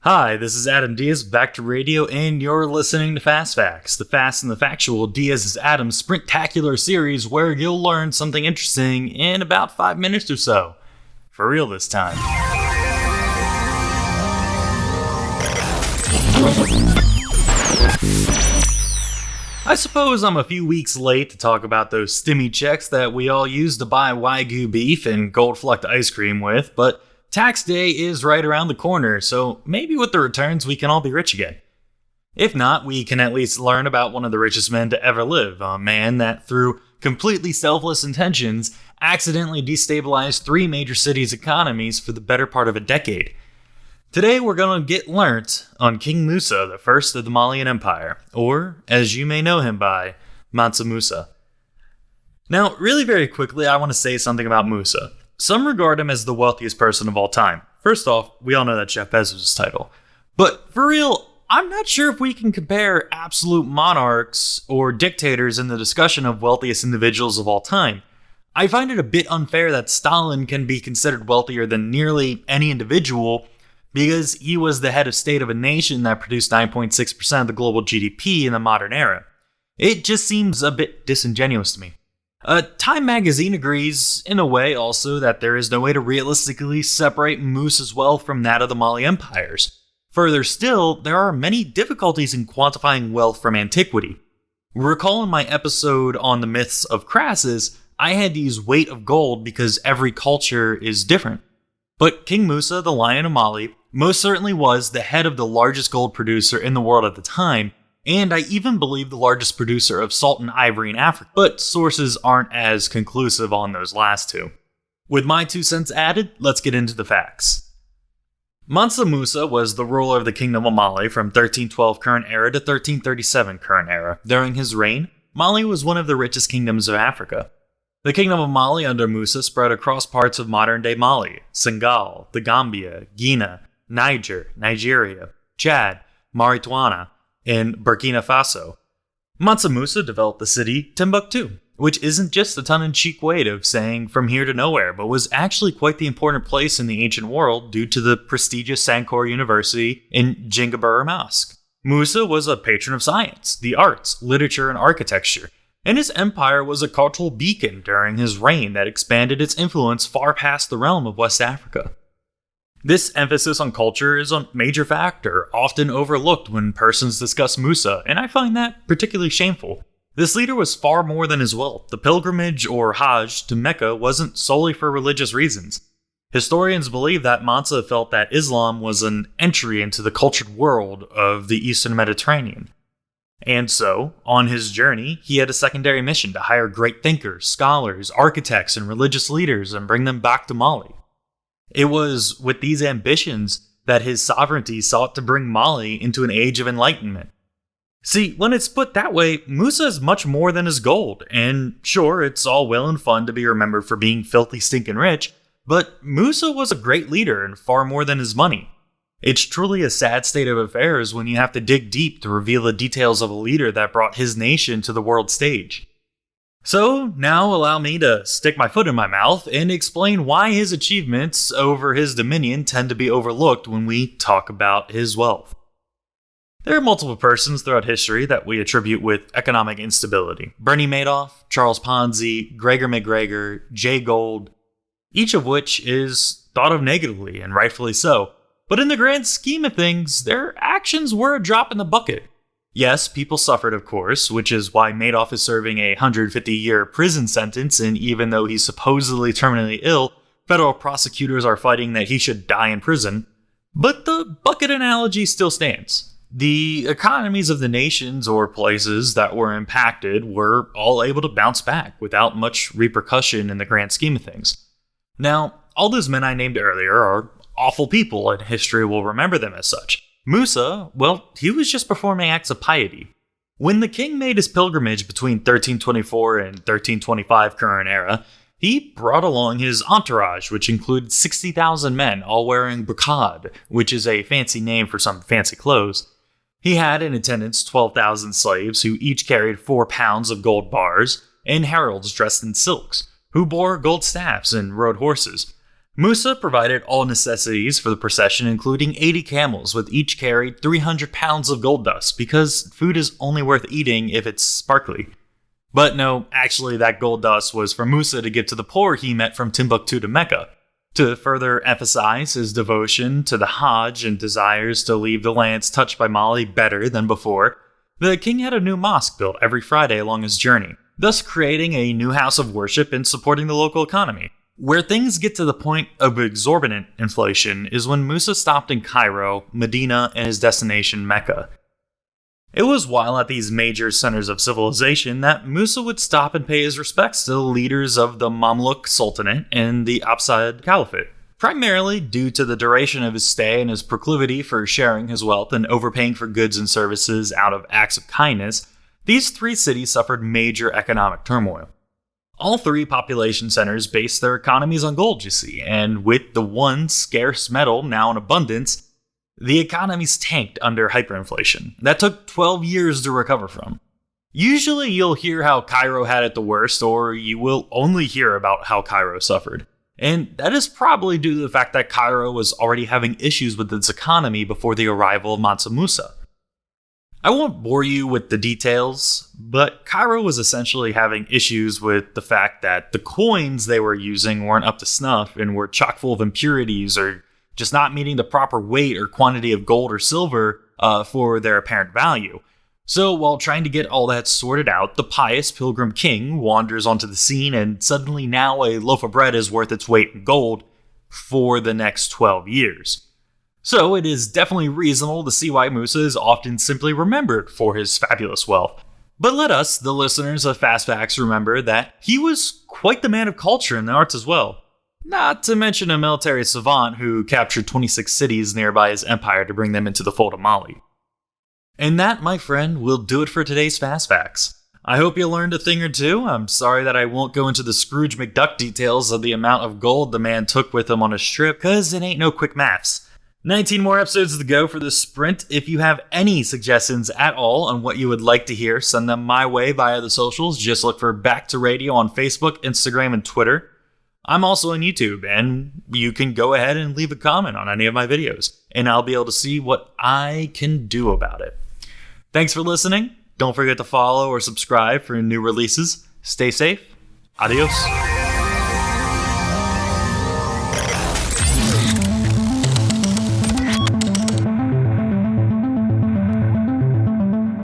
Hi, this is Adam Diaz, back to radio, and you're listening to Fast Facts, the fast and the factual Diaz's Adam's Sprintacular series where you'll learn something interesting in about 5 minutes or so. For real this time. I suppose I'm a few weeks late to talk about those stimmy checks that we all use to buy Wagyu beef and gold-flecked ice cream with, but tax day is right around the corner, so maybe with the returns we can all be rich again. If not, we can at least learn about one of the richest men to ever live, a man that through completely selfless intentions accidentally destabilized 3 major cities' economies for the better part of a decade. Today we're going to get learnt on King Musa, the first of the Malian Empire, or, as you may know him by, Mansa Musa. Now, really very quickly, I want to say something about Musa. Some regard him as the wealthiest person of all time. First off, we all know that's Jeff Bezos' title. But for real, I'm not sure if we can compare absolute monarchs or dictators in the discussion of wealthiest individuals of all time. I find it a bit unfair that Stalin can be considered wealthier than nearly any individual because he was the head of state of a nation that produced 9.6% of the global GDP in the modern era. It just seems a bit disingenuous to me. Time magazine agrees, in a way, also that there is no way to realistically separate Musa's wealth from that of the Mali empires. Further still, there are many difficulties in quantifying wealth from antiquity. Recall in my episode on the myths of Crassus, I had to use weight of gold because every culture is different. But King Musa, the Lion of Mali, most certainly was the head of the largest gold producer in the world at the time, and I even believe the largest producer of salt and ivory in Africa, but sources aren't as conclusive on those last two. With my 2 cents added, let's get into the facts. Mansa Musa was the ruler of the Kingdom of Mali from 1312 current era to 1337 current era. During his reign, Mali was one of the richest kingdoms of Africa. The Kingdom of Mali under Musa spread across parts of modern-day Mali, Senegal, the Gambia, Guinea, Niger, Nigeria, Chad, Mauritania, and Burkina Faso. Mansa Musa developed the city Timbuktu, which isn't just a tongue-in-cheek way of saying from here to nowhere, but was actually quite the important place in the ancient world due to the prestigious Sankore University in Djingabar Mosque. Musa was a patron of science, the arts, literature, and architecture, and his empire was a cultural beacon during his reign that expanded its influence far past the realm of West Africa. This emphasis on culture is a major factor, often overlooked when persons discuss Musa, and I find that particularly shameful. This leader was far more than his wealth. The pilgrimage, or Hajj, to Mecca wasn't solely for religious reasons. Historians believe that Mansa felt that Islam was an entry into the cultured world of the Eastern Mediterranean. And so, on his journey, he had a secondary mission to hire great thinkers, scholars, architects, and religious leaders and bring them back to Mali. It was with these ambitions that his sovereignty sought to bring Mali into an age of enlightenment. See, when it's put that way, Musa is much more than his gold, and sure, it's all well and fun to be remembered for being filthy stinking rich, but Musa was a great leader and far more than his money. It's truly a sad state of affairs when you have to dig deep to reveal the details of a leader that brought his nation to the world stage. So, now allow me to stick my foot in my mouth and explain why his achievements over his dominion tend to be overlooked when we talk about his wealth. There are multiple persons throughout history that we attribute with economic instability. Bernie Madoff, Charles Ponzi, Gregor McGregor, Jay Gold, each of which is thought of negatively, and rightfully so. But in the grand scheme of things, their actions were a drop in the bucket. Yes, people suffered, of course, which is why Madoff is serving a 150-year prison sentence, and even though he's supposedly terminally ill, federal prosecutors are fighting that he should die in prison. But the bucket analogy still stands. The economies of the nations or places that were impacted were all able to bounce back without much repercussion in the grand scheme of things. Now, all those men I named earlier are awful people, and history will remember them as such. Musa, well, he was just performing acts of piety. When the king made his pilgrimage between 1324 and 1325 current era, he brought along his entourage, which included 60,000 men, all wearing brocade, which is a fancy name for some fancy clothes. He had in attendance 12,000 slaves who each carried 4 pounds of gold bars, and heralds dressed in silks, who bore gold staffs and rode horses. Musa provided all necessities for the procession, including 80 camels, with each carried 300 pounds of gold dust, because food is only worth eating if it's sparkly. But no, actually that gold dust was for Musa to give to the poor he met from Timbuktu to Mecca. To further emphasize his devotion to the Hajj and desires to leave the lands touched by Mali better than before, the king had a new mosque built every Friday along his journey, thus creating a new house of worship and supporting the local economy. Where things get to the point of exorbitant inflation is when Musa stopped in Cairo, Medina, and his destination Mecca. It was while at these major centers of civilization that Musa would stop and pay his respects to the leaders of the Mamluk Sultanate and the Abbasid Caliphate. Primarily due to the duration of his stay and his proclivity for sharing his wealth and overpaying for goods and services out of acts of kindness, these three cities suffered major economic turmoil. All three population centers based their economies on gold, you see, and with the one scarce metal now in abundance, the economies tanked under hyperinflation. That took 12 years to recover from. Usually you'll hear how Cairo had it the worst, or you will only hear about how Cairo suffered. And that is probably due to the fact that Cairo was already having issues with its economy before the arrival of Mansa Musa. I won't bore you with the details, but Cairo was essentially having issues with the fact that the coins they were using weren't up to snuff and were chock full of impurities or just not meeting the proper weight or quantity of gold or silver for their apparent value. So while trying to get all that sorted out, the pious pilgrim king wanders onto the scene, and suddenly now a loaf of bread is worth its weight in gold for the next 12 years. So it is definitely reasonable to see why Musa is often simply remembered for his fabulous wealth. But let us, the listeners of Fast Facts, remember that he was quite the man of culture and the arts as well. Not to mention a military savant who captured 26 cities nearby his empire to bring them into the fold of Mali. And that, my friend, will do it for today's Fast Facts. I hope you learned a thing or two. I'm sorry that I won't go into the Scrooge McDuck details of the amount of gold the man took with him on his trip, cause it ain't no quick maths. 19 more episodes to go for this sprint. If you have any suggestions at all on what you would like to hear, send them my way via the socials. Just look for Back to Radio on Facebook, Instagram, and Twitter. I'm also on YouTube, and you can go ahead and leave a comment on any of my videos, and I'll be able to see what I can do about it. Thanks for listening. Don't forget to follow or subscribe for new releases. Stay safe. Adios.